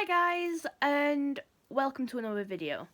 Hi guys, and welcome to another video.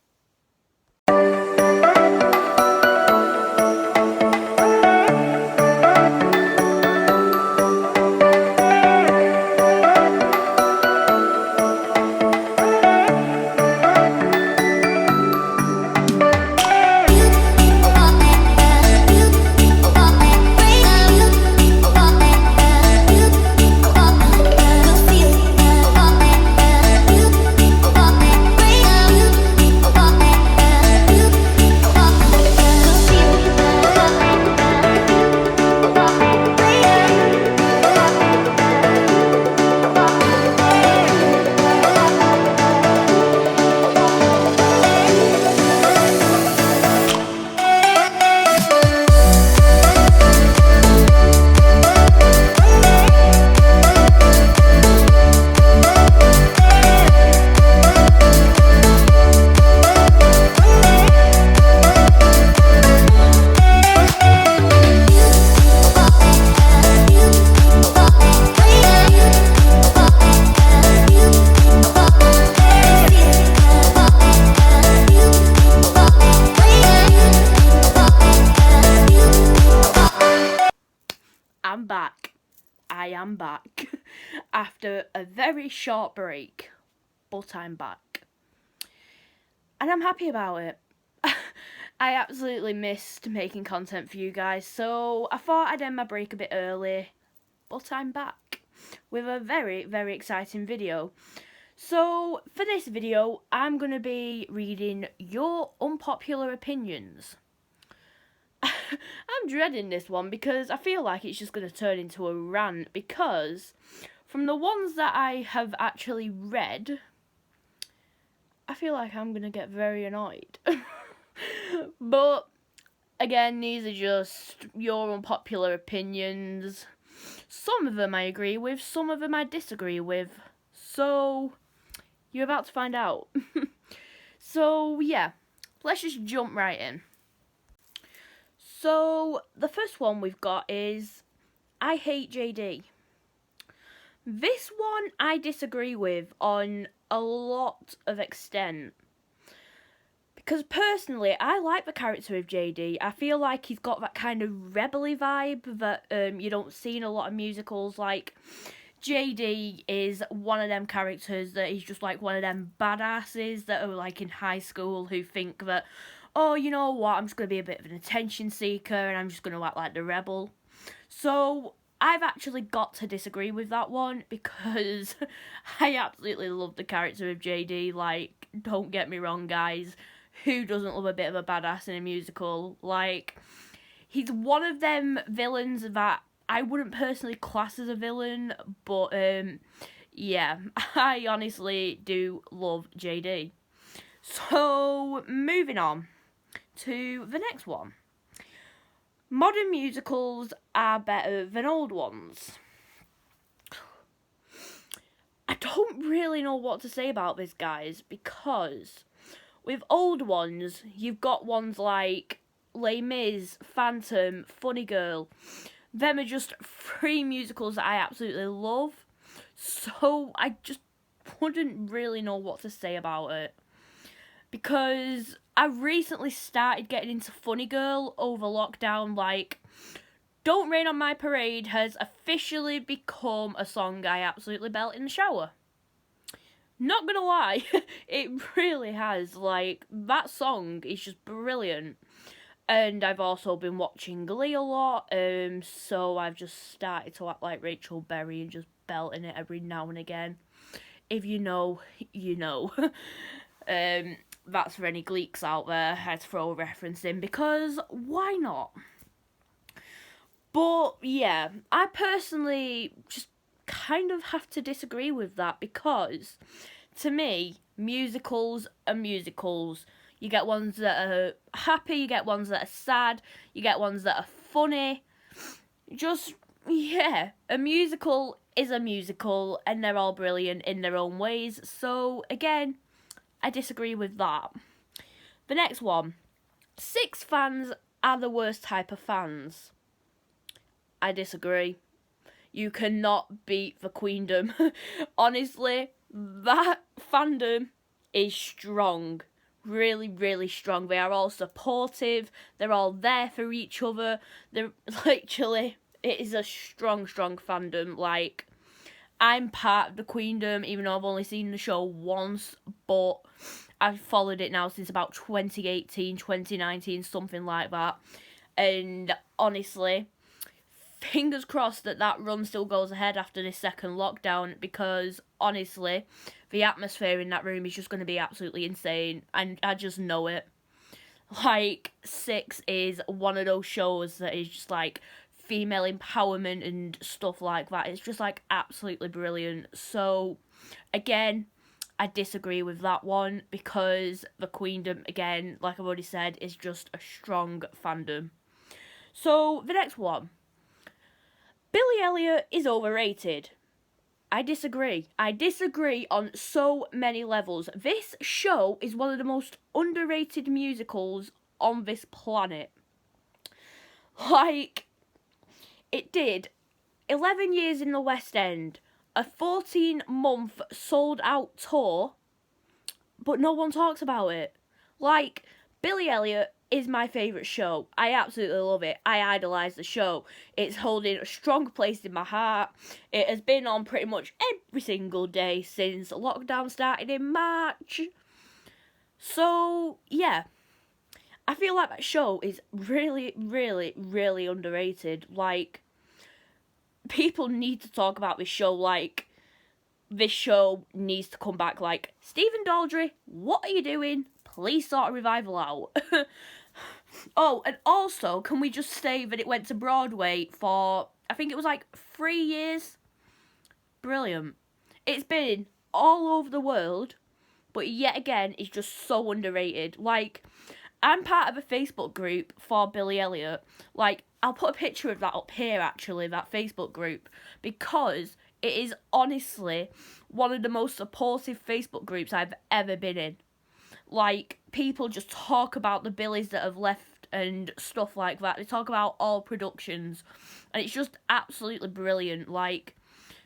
I'm back. I am back. After a very short break, but I'm back. And I'm happy about it. I absolutely missed making content for you guys, so I thought I'd end my break a bit early, but I'm back with a very, very exciting video. So, for this video, I'm going to be reading your unpopular opinions. I'm dreading this one because I feel like it's just going to turn into a rant, because from the ones that I have actually read, I feel like I'm going to get very annoyed. But again, these are just your unpopular opinions. Some of them I agree with, some of them I disagree with. So you're about to find out. So yeah, let's just jump right in. So the first one we've got is, I hate JD. This one I disagree with on a lot of extent. Because personally, I like the character of JD. I feel like he's got that kind of rebel-y vibe that you don't see in a lot of musicals. Like, JD is one of them characters that he's just like one of them badasses that are like in high school who think that, oh, you know what, I'm just going to be a bit of an attention seeker and I'm just going to act like the rebel. So I've actually got to disagree with that one, because I absolutely love the character of JD. Like, don't get me wrong, guys. Who doesn't love a bit of a badass in a musical? Like, he's one of them villains that I wouldn't personally class as a villain, but yeah, I honestly do love JD. So, moving on to the next one. Modern musicals are better than old ones. I don't really know what to say about this, guys, because with old ones, you've got ones like Les Mis, Phantom, Funny Girl. Them are just three musicals that I absolutely love. So I just wouldn't really know what to say about it. Because I recently started getting into Funny Girl over lockdown. Like, Don't Rain on My Parade has officially become a song I absolutely belt in the shower. Not gonna lie, it really has. Like, that song is just brilliant. And I've also been watching Glee a lot, so I've just started to act like Rachel Berry and just belting it every now and again. If you know, you know. That's for any Gleeks out there. I had to throw a reference in, because why not? But yeah, I personally just kind of have to disagree with that, because to me, musicals are musicals. You get ones that are happy, you get ones that are sad, you get ones that are funny. Just, yeah, a musical is a musical, and they're all brilliant in their own ways. So again, I disagree with that. The next one. Six fans are the worst type of fans. I disagree. You cannot beat the Queendom. Honestly, that fandom is strong. Really, really strong. They are all supportive. They're all there for each other. They're literally, it is a strong, strong fandom. Like, I'm part of the Queendom, even though I've only seen the show once, but I've followed it now since about 2018, 2019, something like that. And honestly, fingers crossed that run still goes ahead after this second lockdown, because honestly, the atmosphere in that room is just going to be absolutely insane, and I just know it. Like, Six is one of those shows that is just like female empowerment and stuff like that. It's just like absolutely brilliant. So again, I disagree with that one, because the Queendom, again, like I've already said, is just a strong fandom. So the next one, Billy Elliot is overrated. I disagree. I disagree on so many levels. This show is one of the most underrated musicals on this planet. Like, it did 11 years in the West End, a 14-month sold-out tour, but no one talks about it. Like, Billy Elliot is my favourite show. I absolutely love it. I idolise the show. It's holding a strong place in my heart. It has been on pretty much every single day since lockdown started in March. So, yeah. I feel like that show is really, really, really underrated. Like, people need to talk about this show. Like, this show needs to come back. Like, Stephen Daldry, what are you doing? Please sort a revival out. Oh, and also, can we just say that it went to Broadway for, I think it was like 3 years? Brilliant. It's been all over the world, but yet again, it's just so underrated. Like, I'm part of a Facebook group for Billy Elliot. Like, I'll put a picture of that up here, actually, that Facebook group, because it is honestly one of the most supportive Facebook groups I've ever been in. Like, people just talk about the Billies that have left and stuff like that. They talk about all productions, and it's just absolutely brilliant. Like,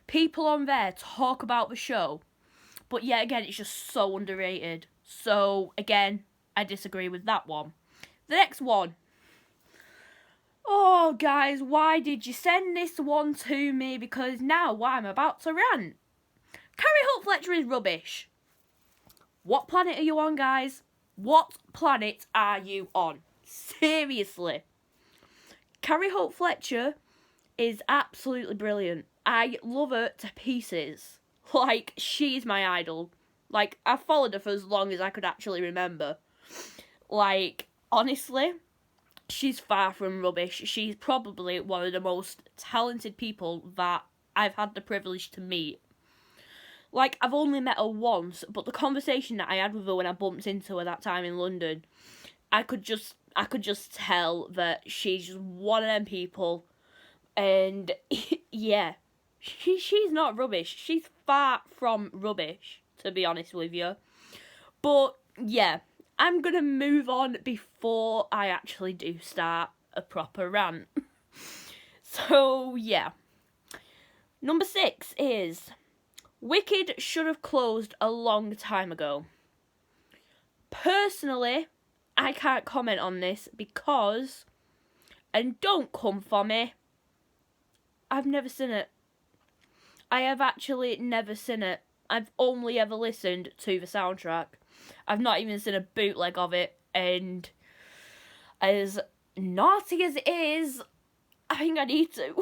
people on there talk about the show, but yet again, it's just so underrated. So, again, I disagree with that one. The next one. Oh, guys, why did you send this one to me? Because now I'm about to rant. Carrie Holt Fletcher is rubbish. What planet are you on, guys? What planet are you on? Seriously. Carrie Holt Fletcher is absolutely brilliant. I love her to pieces. Like, she's my idol. Like, I've followed her for as long as I could actually remember. Like, honestly, she's far from rubbish. She's probably one of the most talented people that I've had the privilege to meet. Like, I've only met her once, but the conversation that I had with her when I bumped into her that time in London, I could just tell that she's just one of them people. And, yeah, she's not rubbish. She's far from rubbish, to be honest with you. But, yeah, I'm going to move on before I actually do start a proper rant. So, yeah. Number 6 is Wicked should have closed a long time ago. Personally, I can't comment on this because, and don't come for me, I've never seen it. I have actually never seen it. I've only ever listened to the soundtrack. I've not even seen a bootleg of it, and as naughty as it is, I think I need to.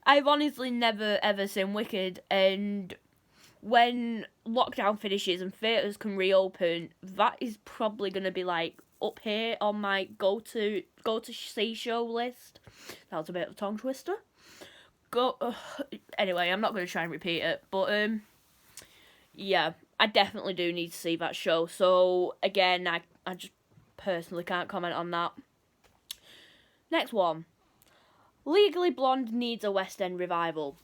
I've honestly never ever seen Wicked, and when lockdown finishes and theatres can reopen, that is probably going to be like up here on my go to see show list. That was a bit of a tongue twister. Anyway, I'm not going to try and repeat it, but yeah, I definitely do need to see that show. So again, I just personally can't comment on that. Next one. Legally Blonde needs a West End revival.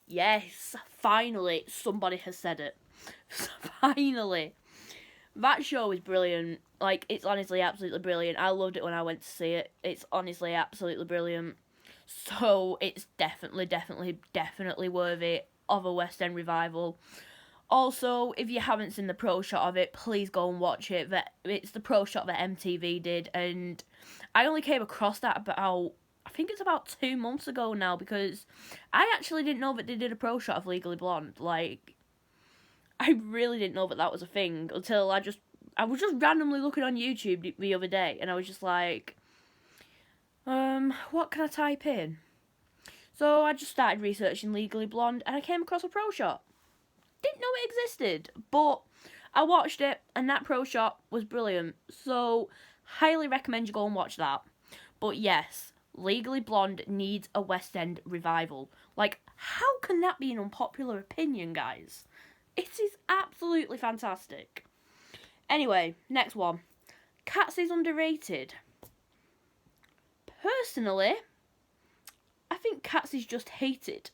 Yes, finally, somebody has said it. Finally. That show is brilliant. Like, it's honestly absolutely brilliant. I loved it when I went to see it. It's honestly absolutely brilliant. So it's definitely worthy of a West End revival. Also, if you haven't seen the pro shot of it, please go and watch it. It's the pro shot that MTV did, and I only came across that about, I think it's about 2 months ago now, because I actually didn't know that they did a pro shot of Legally Blonde. Like, I really didn't know that that was a thing until I was just randomly looking on YouTube the other day, and I was just like, what can I type in? So I just started researching Legally Blonde, and I came across a pro shot. Didn't know it existed, but I watched it, and that pro shot was brilliant. So highly recommend you go and watch that. But yes, Legally Blonde needs a West End revival. Like, how can that be an unpopular opinion, guys? It is absolutely fantastic. Anyway, next one. Cats is underrated. Personally, I think Cats is just hated.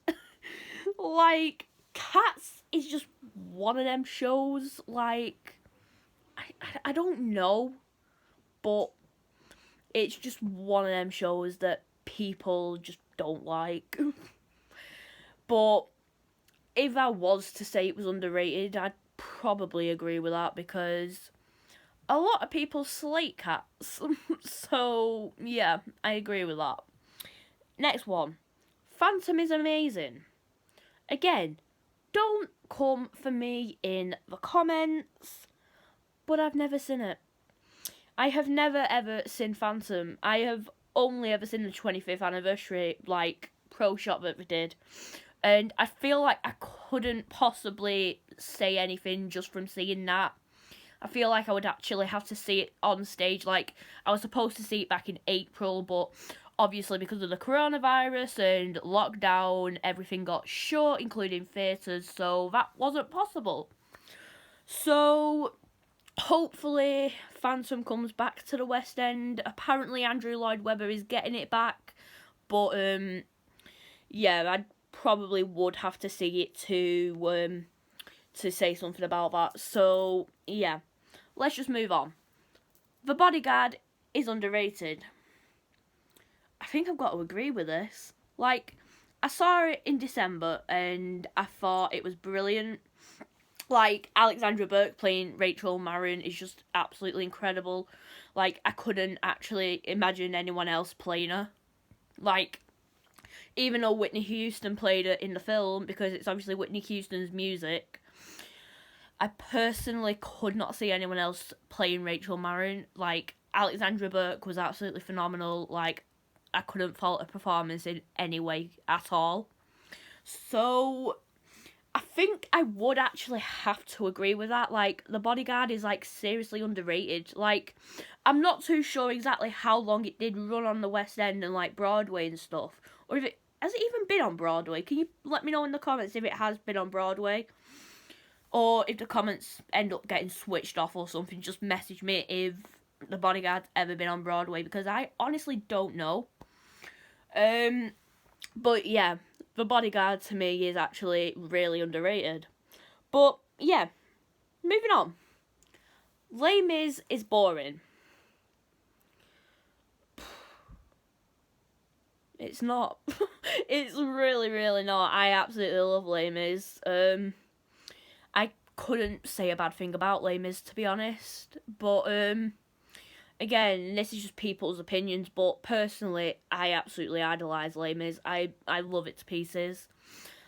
Like, Cats is just one of them shows, like, I don't know, but it's just one of them shows that people just don't like. But if I was to say it was underrated, I'd probably agree with that, because a lot of people slate Cats. So, yeah, I agree with that. Next one. Phantom is amazing. Again, don't come for me in the comments, but I've never seen it. I have never ever seen Phantom. I have only ever seen the 25th anniversary, like, pro shot that they did. And I feel like I couldn't possibly say anything just from seeing that. I feel like I would actually have to see it on stage. Like, I was supposed to see it back in April, but obviously because of the coronavirus and lockdown, everything got shut, including theatres, so that wasn't possible. So hopefully Phantom comes back to the West End. Apparently Andrew Lloyd Webber is getting it back, but yeah, I probably would have to see it to say something about that. So yeah, let's just move on. The Bodyguard is underrated. I think I've got to agree with this. Like, I saw it in December and I thought it was brilliant. Like, Alexandra Burke playing Rachel Marin is just absolutely incredible. Like, I couldn't actually imagine anyone else playing her. Like, even though Whitney Houston played her in the film, because it's obviously Whitney Houston's music, I personally could not see anyone else playing Rachel Marin. Like, Alexandra Burke was absolutely phenomenal. Like, I couldn't fault her performance in any way at all. So I think I would actually have to agree with that. Like, The Bodyguard is, like, seriously underrated. Like, I'm not too sure exactly how long it did run on the West End and, like, Broadway and stuff. Or if it... Has it even been on Broadway? Can you let me know in the comments if it has been on Broadway? Or if the comments end up getting switched off or something, just message me if The Bodyguard's ever been on Broadway, because I honestly don't know. But yeah, The Bodyguard to me is actually really underrated. But yeah, moving on. Les Mis is boring. It's not. It's really, really not. I absolutely love Les Mis. I couldn't say a bad thing about Les Mis, to be honest. But again, this is just people's opinions, but personally, I absolutely idolise Les Mis. I love it to pieces.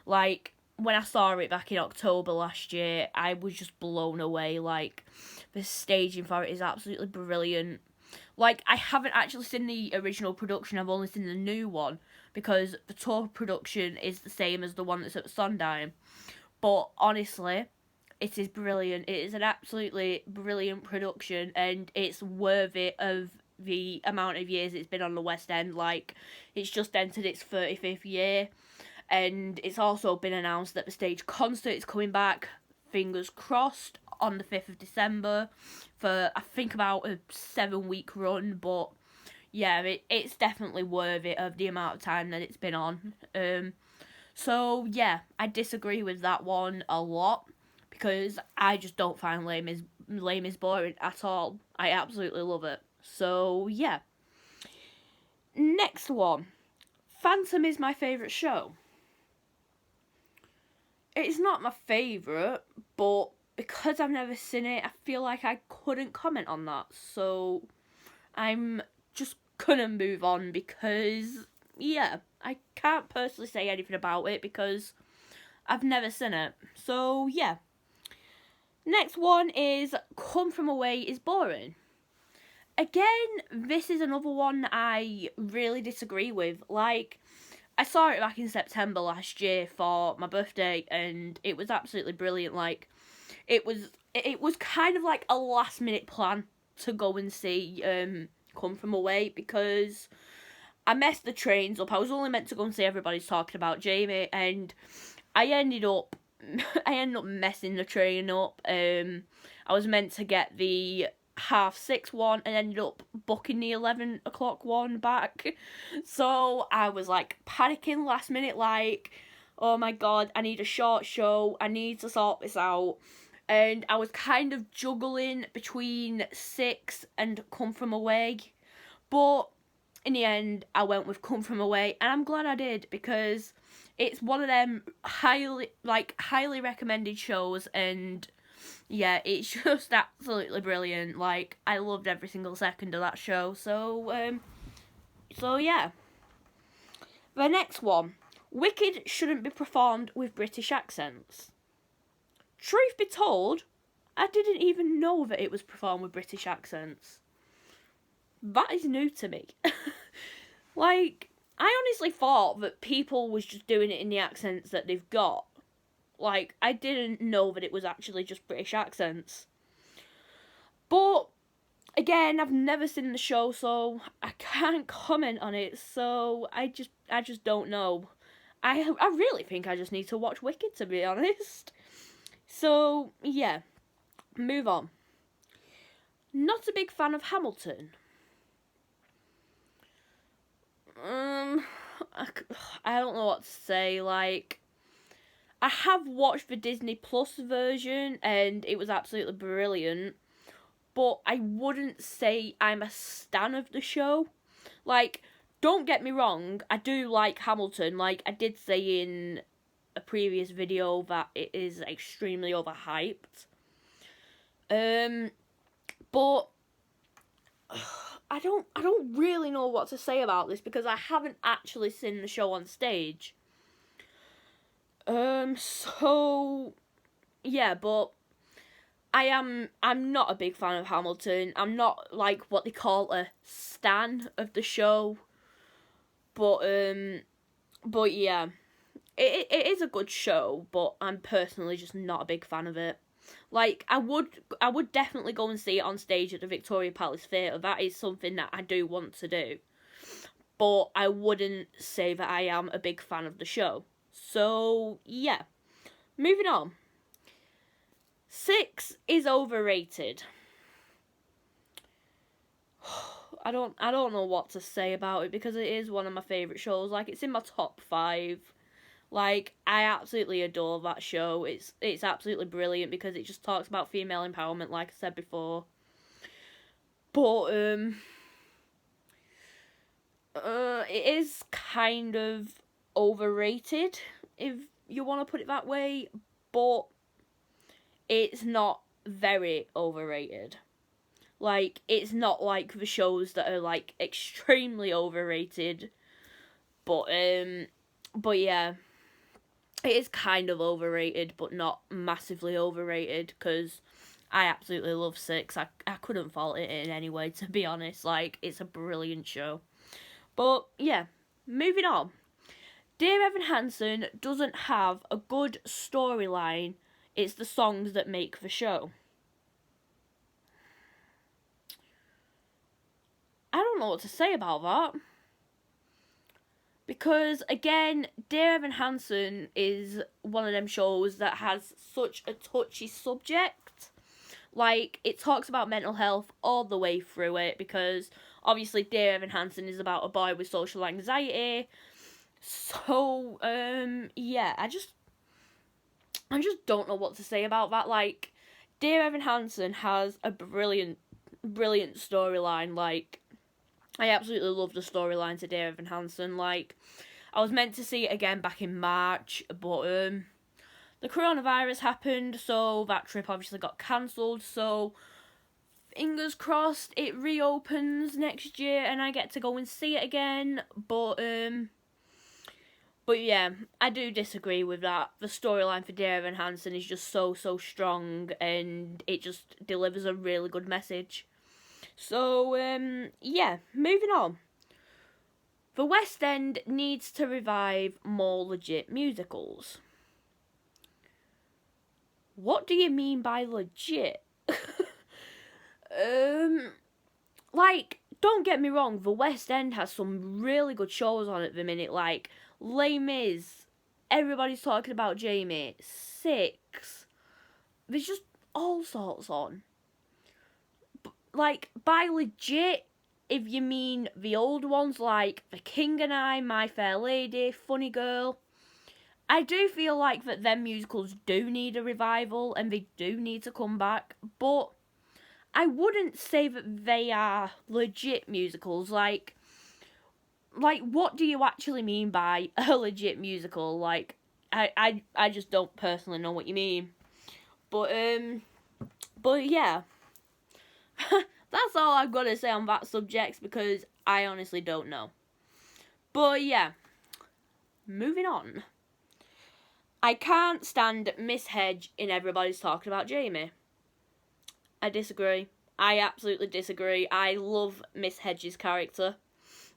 Like, when I saw it back in October last year, I was just blown away. Like, the staging for it is absolutely brilliant. Like, I haven't actually seen the original production, I've only seen the new one, because the tour production is the same as the one that's at Sondheim. But honestly, it is brilliant. It is an absolutely brilliant production, and it's worthy of the amount of years it's been on the West End. Like, it's just entered its 35th year, and it's also been announced that the stage concert is coming back, fingers crossed, on the 5th of December for, I think, about a 7-week run. But yeah, it's definitely worthy of the amount of time that it's been on. So yeah, I disagree with that one a lot, because I just don't find Les Mis boring at all. I absolutely love it. So yeah. Next one. Phantom is my favourite show. It's not my favourite, but because I've never seen it, I feel like I couldn't comment on that. So I'm just gonna move on because, yeah, I can't personally say anything about it because I've never seen it. So, yeah. Next one is Come From Away is Boring. Again, this is another one I really disagree with. Like, I saw it back in September last year for my birthday, and it was absolutely brilliant. Like, it was kind of like a last minute plan to go and see Come From Away because I messed the trains up. I was only meant to go and see Everybody's Talking About Jamie, and I ended up messing the train up. I was meant to get the 6:30 one and ended up booking the 11 o'clock one back. So I was like panicking last minute, like, oh my god, I need a short show, I need to sort this out. And I was kind of juggling between 6 and Come From Away. But in the end, I went with Come From Away, and I'm glad I did because it's one of them highly recommended shows, and yeah, it's just absolutely brilliant. Like, I loved every single second of that show. So yeah. The next one, Wicked shouldn't be performed with British accents. Truth be told, I didn't even know that it was performed with British accents. That is new to me. Like, I honestly thought that people was just doing it in the accents that they've got. Like, I didn't know that it was actually just British accents. But, again, I've never seen the show, so I can't comment on it, so I just don't know. I really think I just need to watch Wicked, to be honest. So, yeah. Move on. Not a big fan of Hamilton. I don't know what to say. Like, I have watched the Disney Plus version and it was absolutely brilliant, but I wouldn't say I'm a stan of the show. Like, don't get me wrong, I do like Hamilton. Like, I did say in a previous video that it is extremely overhyped. But I don't really know what to say about this because I haven't actually seen the show on stage. So yeah, but I'm not a big fan of Hamilton. I'm not like what they call a stan of the show. But yeah. It is a good show, but I'm personally just not a big fan of it. Like, I would definitely go and see it on stage at the Victoria Palace Theatre. That is something that I do want to do. But I wouldn't say that I am a big fan of the show. So, yeah. Moving on. 6 is overrated. I don't know what to say about it because it is one of my favourite shows. Like, it's in my top 5. Like, I absolutely adore that show. It's absolutely brilliant because it just talks about female empowerment, like I said before. But, it is kind of overrated, if you want to put it that way. But it's not very overrated. Like, it's not like the shows that are, like, extremely overrated. But yeah. It is kind of overrated, but not massively overrated, because I absolutely love 6. I couldn't fault it in any way, to be honest. Like, it's a brilliant show. But, yeah, moving on. Dear Evan Hansen doesn't have a good storyline. It's the songs that make the show. I don't know what to say about that. Because, again, Dear Evan Hansen is one of them shows that has such a touchy subject. Like, it talks about mental health all the way through it, because, obviously, Dear Evan Hansen is about a boy with social anxiety. So, yeah, I just don't know what to say about that. Like, Dear Evan Hansen has a brilliant storyline. Like, I absolutely love the storyline to Dear Evan Hansen. Like, I was meant to see it again back in March, but the coronavirus happened, so that trip obviously got cancelled. So fingers crossed it reopens next year and I get to go and see it again. But yeah, I do disagree with that. The storyline for Dear Evan Hansen is just so strong, and it just delivers a really good message. So yeah, moving on. The West End needs to revive more legit musicals. What do you mean by legit? Like, don't get me wrong, the West End has some really good shows on at the minute, like Les Mis, everybody's talking about Jamie, Six. There's just all sorts on. Like, by legit, if you mean the old ones like The King and I, My Fair Lady, Funny Girl, I do feel like that them musicals do need a revival and they do need to come back, but I wouldn't say that they are legit musicals. Like what do you actually mean by a legit musical? Like, I just don't personally know what you mean. But yeah. That's all I've got to say on that subject because I honestly don't know. But yeah. Moving on. I can't stand Miss Hedge in Everybody's Talking About Jamie. I disagree. I absolutely disagree. I love Miss Hedge's character.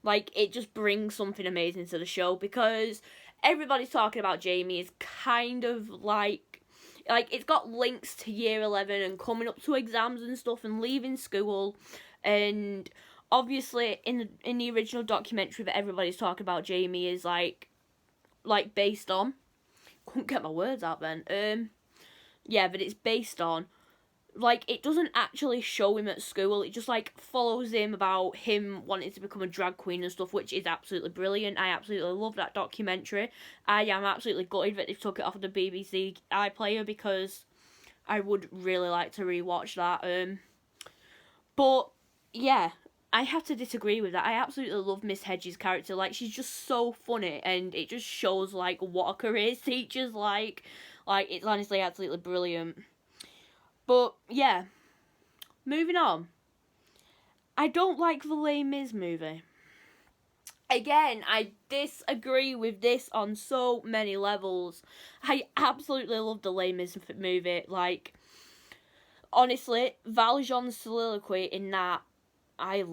Like, it just brings something amazing to the show because Everybody's Talking About Jamie is kind of like it's got links to year 11 and coming up to exams and stuff and leaving school, and obviously in the original documentary that Everybody's Talking About Jamie is like based on, couldn't get my words out then, yeah, but it's based on, like, it doesn't actually show him at school, it just, like, follows him about him wanting to become a drag queen and stuff, which is absolutely brilliant. I absolutely love that documentary. I am absolutely gutted that they took it off of the BBC iPlayer because I would really like to rewatch that. But, yeah, I have to disagree with that. I absolutely love Miss Hedges' character. Like, she's just so funny, and it just shows, like, what a career teacher's like. Like, it's honestly absolutely brilliant. But, yeah, moving on. I don't like the Les Mis movie. Again, I disagree with this on so many levels. I absolutely love the Les Mis movie. Like, honestly, Valjean's soliloquy in that, I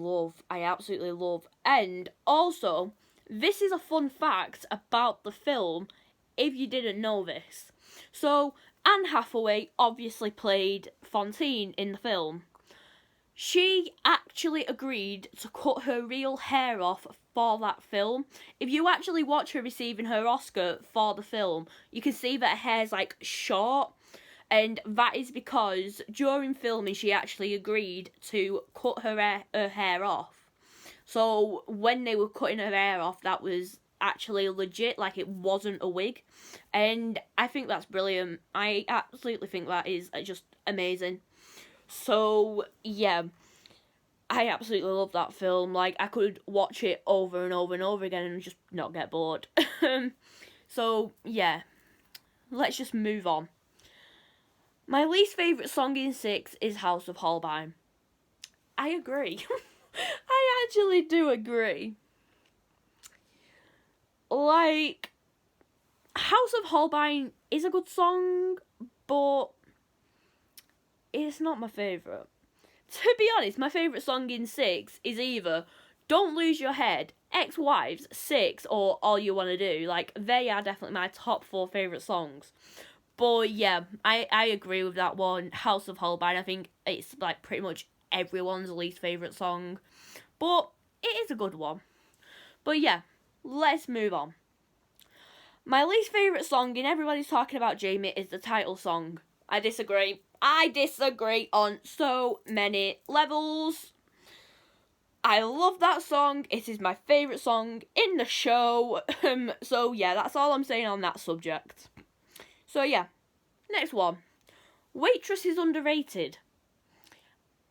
absolutely love. And also, this is a fun fact about the film, if you didn't know this. So, Anne Hathaway obviously played Fantine in the film. She actually agreed to cut her real hair off for that film. If you actually watch her receiving her Oscar for the film, you can see that her hair's, like, short. And that is because during filming she actually agreed to cut her hair off. So when they were cutting her hair off, that was actually legit, like it wasn't a wig. And I think that's brilliant. I absolutely think that is just amazing. So yeah, I absolutely love that film. Like, I could watch it over and over and over again and just not get bored. So yeah, let's just move on. My least favourite song in Six is House of Holbein. I agree. I actually do agree. Like, House of Holbein is a good song, but it's not my favourite. To be honest, my favourite song in Six is either Don't Lose Your Head, Ex-Wives, Six, or All You Wanna Do. Like, they are definitely my top 4 favourite songs. But yeah, I agree with that one. House of Holbein, I think it's like pretty much everyone's least favourite song. But it is a good one. But yeah, let's move on. My least favourite song in Everybody's Talking About Jamie is the title song. I disagree. I disagree on so many levels. I love that song. It is my favourite song in the show. So yeah, that's all I'm saying on that subject. So yeah, next one. Waitress is underrated.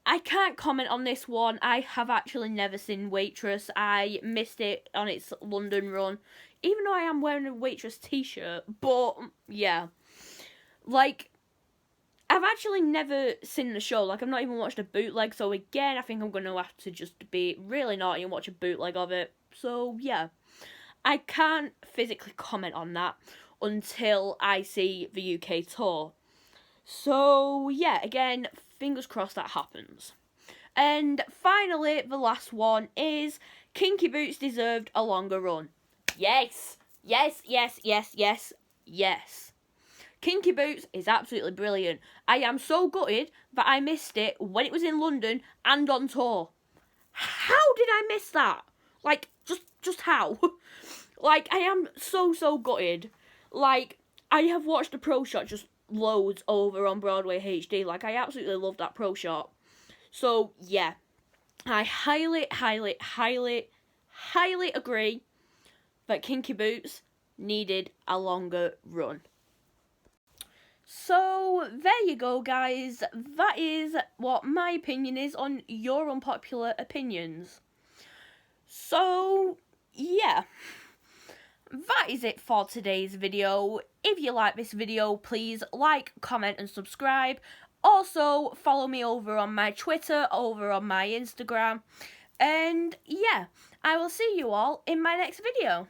I can't comment on this one. I have actually never seen Waitress. I missed it on its London run. even though I am wearing a Waitress t-shirt, but yeah. Like, I've actually never seen the show. Like, I've not even watched a bootleg, so again, I think I'm going to have to just be really naughty and watch a bootleg of it. So, yeah. I can't physically comment on that until I see the UK tour. So, yeah, again, fingers crossed that happens. And finally, the last one is Kinky Boots deserved a longer run. Yes! Yes, yes, yes, yes, yes. Kinky Boots is absolutely brilliant. I am so gutted that I missed it when it was in London and on tour. How did I miss that? Like, just how? Like, I am so gutted. Like, I have watched the Pro Shot just loads over on Broadway HD. Like, I absolutely love that Pro Shot. So, yeah. I highly agree that Kinky Boots needed a longer run. So, there you go, guys. That is what my opinion is on your unpopular opinions. So, yeah. That is it for today's video. If you like this video, please like, comment and subscribe. Also, follow me over on my Twitter, over on my Instagram. And yeah, I will see you all in my next video.